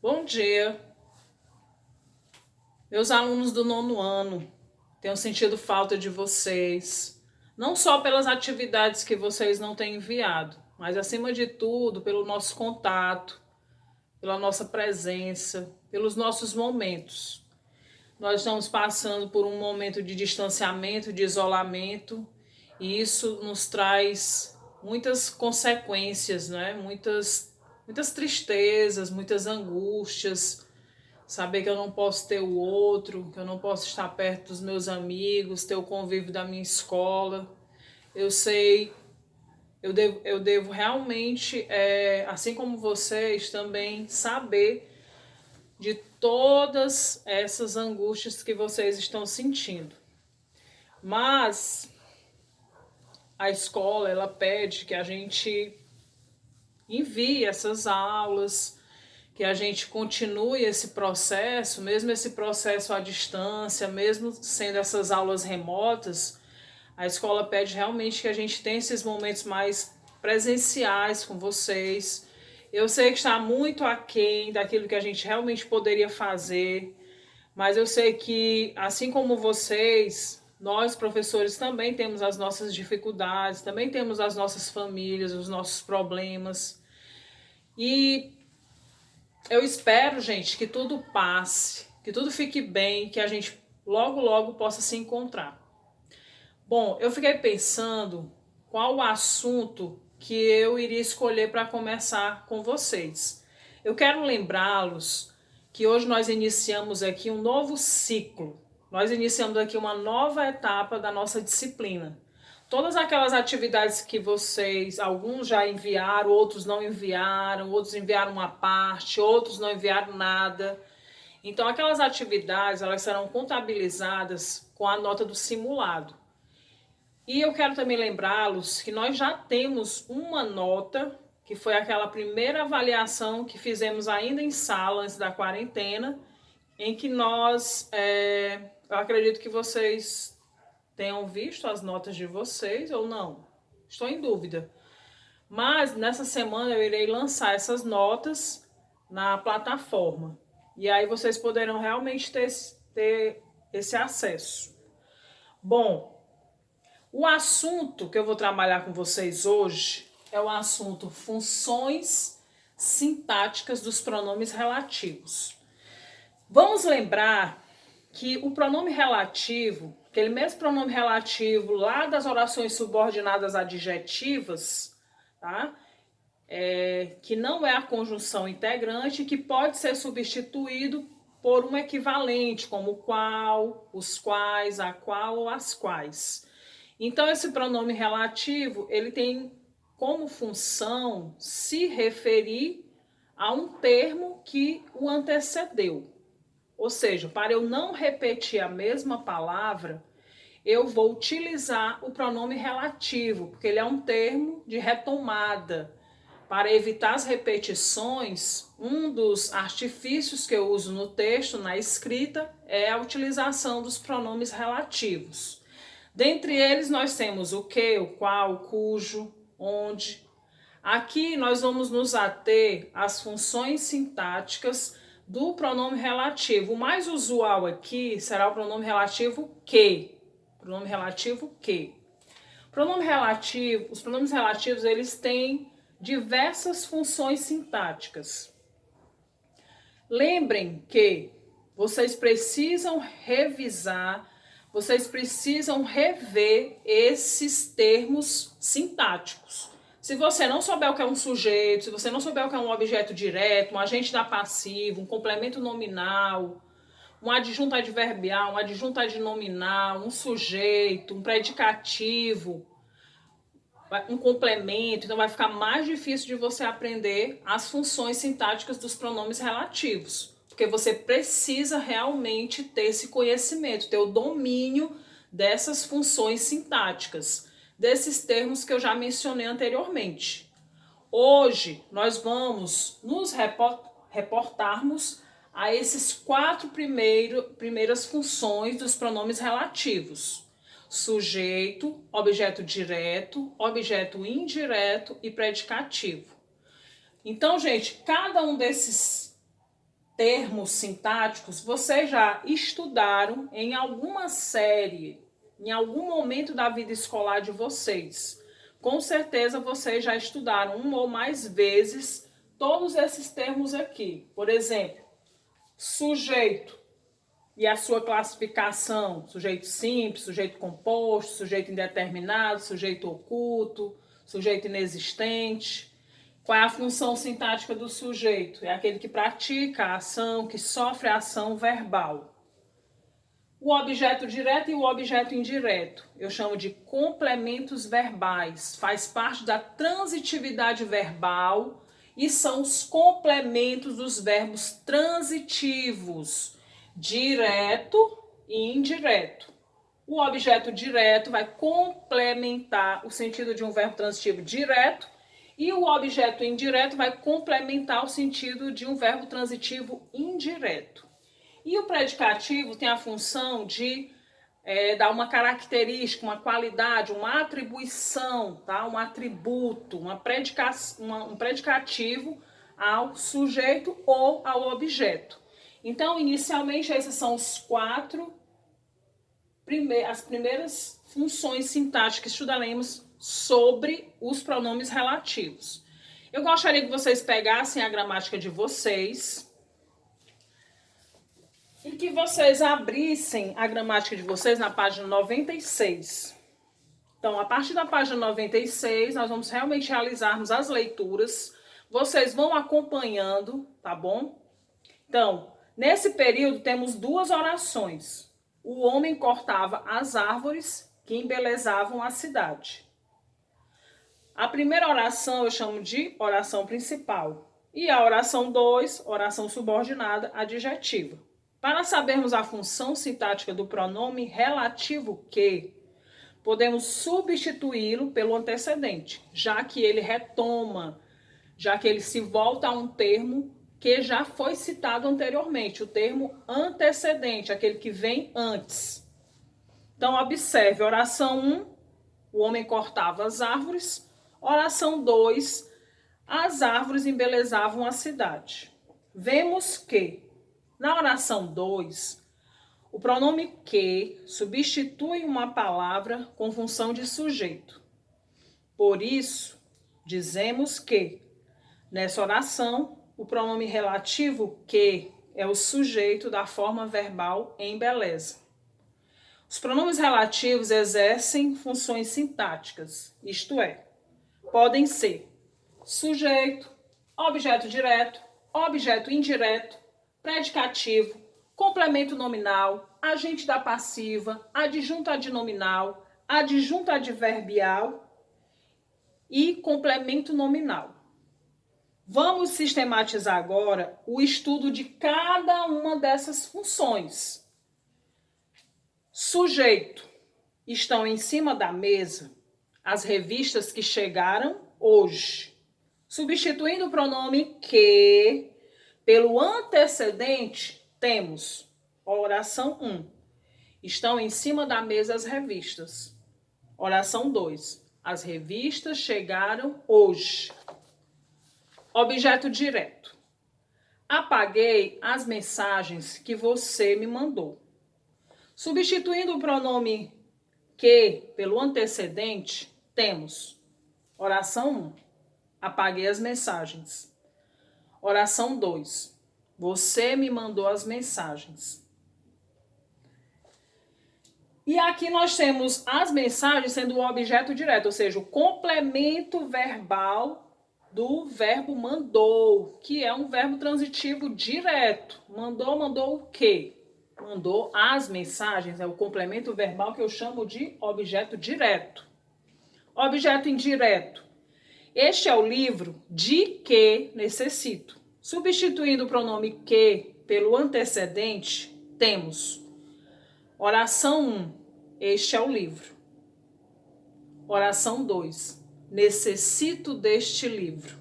Bom dia, meus alunos do nono ano. Tenho sentido falta de vocês, não só pelas atividades que vocês não têm enviado, mas acima de tudo pelo nosso contato, pela nossa presença, pelos nossos momentos. Nós estamos passando por um momento de distanciamento, de isolamento, e isso nos traz muitas consequências, né? Muitas tristezas, muitas angústias. Saber que eu não posso ter o outro, que eu não posso estar perto dos meus amigos, ter o convívio da minha escola. Eu sei, eu devo realmente, assim como vocês, também saber de todas essas angústias que vocês estão sentindo. Mas a escola, ela pede que a gente envie essas aulas, que a gente continue esse processo, mesmo esse processo à distância, mesmo sendo essas aulas remotas, a escola pede realmente que a gente tenha esses momentos mais presenciais com vocês. Eu sei que está muito aquém daquilo que a gente realmente poderia fazer, mas eu sei que, assim como vocês, nós professores também temos as nossas dificuldades, também temos as nossas famílias, os nossos problemas. E eu espero, gente, que tudo passe, que tudo fique bem, que a gente logo, logo possa se encontrar. Bom, eu fiquei pensando qual o assunto que eu iria escolher para começar com vocês. Eu quero lembrá-los que hoje nós iniciamos aqui um novo ciclo. Nós iniciamos aqui uma nova etapa da nossa disciplina. Todas aquelas atividades que vocês, alguns já enviaram, outros não enviaram, outros enviaram uma parte, outros não enviaram nada. Então, aquelas atividades, elas serão contabilizadas com a nota do simulado. E eu quero também lembrá-los que nós já temos uma nota, que foi aquela primeira avaliação que fizemos ainda em sala, antes da quarentena, em que eu acredito que vocês tenham visto as notas de vocês ou não. Estou em dúvida. Mas nessa semana eu irei lançar essas notas na plataforma. E aí vocês poderão realmente ter esse acesso. Bom, o assunto que eu vou trabalhar com vocês hoje é o assunto funções sintáticas dos pronomes relativos. Vamos lembrar que o pronome relativo, aquele mesmo pronome relativo lá das orações subordinadas adjetivas, tá? Que não é a conjunção integrante, que pode ser substituído por um equivalente, como o qual, os quais, a qual ou as quais. Então, esse pronome relativo, ele tem como função se referir a um termo que o antecedeu. Ou seja, para eu não repetir a mesma palavra, eu vou utilizar o pronome relativo, porque ele é um termo de retomada. Para evitar as repetições, um dos artifícios que eu uso no texto, na escrita, é a utilização dos pronomes relativos. Dentre eles, nós temos o que, o qual, o cujo, onde. Aqui nós vamos nos ater às funções sintáticas do pronome relativo. O mais usual aqui será o pronome relativo que. Pronome relativo que. Pronome relativo, os pronomes relativos, eles têm diversas funções sintáticas. Lembrem que vocês precisam revisar, vocês precisam rever esses termos sintáticos. Se você não souber o que é um sujeito, se você não souber o que é um objeto direto, um agente da passivo, um complemento nominal, um adjunto adverbial, um adjunto adnominal, um sujeito, um predicativo, um complemento, então vai ficar mais difícil de você aprender as funções sintáticas dos pronomes relativos, porque você precisa realmente ter esse conhecimento, ter o domínio dessas funções sintáticas, desses termos que eu já mencionei anteriormente. Hoje nós vamos nos reportarmos a esses quatro primeiras funções dos pronomes relativos: sujeito, objeto direto, objeto indireto e predicativo. Então, gente, cada um desses termos sintáticos vocês já estudaram em alguma série, em algum momento da vida escolar de vocês. Com certeza vocês já estudaram uma ou mais vezes todos esses termos aqui. Por exemplo, sujeito e a sua classificação: sujeito simples, sujeito composto, sujeito indeterminado, sujeito oculto, sujeito inexistente. Qual é a função sintática do sujeito? É aquele que pratica a ação, que sofre a ação verbal. O objeto direto e o objeto indireto eu chamo de complementos verbais. Faz parte da transitividade verbal e são os complementos dos verbos transitivos, direto e indireto. O objeto direto vai complementar o sentido de um verbo transitivo direto e o objeto indireto vai complementar o sentido de um verbo transitivo indireto. E o predicativo tem a função de dar uma característica, uma qualidade, uma atribuição, tá? Um atributo, um predicativo ao sujeito ou ao objeto. Então, inicialmente, essas são as primeiras funções sintáticas que estudaremos sobre os pronomes relativos. Eu gostaria que vocês pegassem a gramática de vocês e que vocês abrissem a gramática de vocês na página 96. Então, a partir da página 96, nós vamos realmente realizarmos as leituras. Vocês vão acompanhando, tá bom? Então, nesse período temos duas orações. O homem cortava as árvores que embelezavam a cidade. A primeira oração eu chamo de oração principal. E a oração 2, oração subordinada adjetiva. Para sabermos a função sintática do pronome relativo que, podemos substituí-lo pelo antecedente, já que ele retoma, já que ele se volta a um termo que já foi citado anteriormente, o termo antecedente, aquele que vem antes. Então, observe, oração 1, o homem cortava as árvores. Oração 2, as árvores embelezavam a cidade. Vemos que, na oração 2, o pronome que substitui uma palavra com função de sujeito. Por isso, dizemos que, nessa oração, o pronome relativo que é o sujeito da forma verbal embeleza. Os pronomes relativos exercem funções sintáticas, isto é, podem ser sujeito, objeto direto, objeto indireto, predicativo, complemento nominal, agente da passiva, adjunto adnominal, adjunto adverbial e complemento nominal. Vamos sistematizar agora o estudo de cada uma dessas funções. Sujeito. Estão em cima da mesa as revistas que chegaram hoje. Substituindo o pronome que, pelo antecedente, temos oração 1. Estão em cima da mesa as revistas. Oração 2. As revistas chegaram hoje. Objeto direto. Apaguei as mensagens que você me mandou. Substituindo o pronome que pelo antecedente, temos oração 1. Apaguei as mensagens. Oração 2. Você me mandou as mensagens. E aqui nós temos as mensagens sendo o objeto direto, ou seja, o complemento verbal do verbo mandou, que é um verbo transitivo direto. Mandou o quê? Mandou as mensagens, é o complemento verbal que eu chamo de objeto direto. Objeto indireto. Este é o livro de que necessito. Substituindo o pronome que pelo antecedente, temos oração 1, este é o livro. Oração 2, necessito deste livro.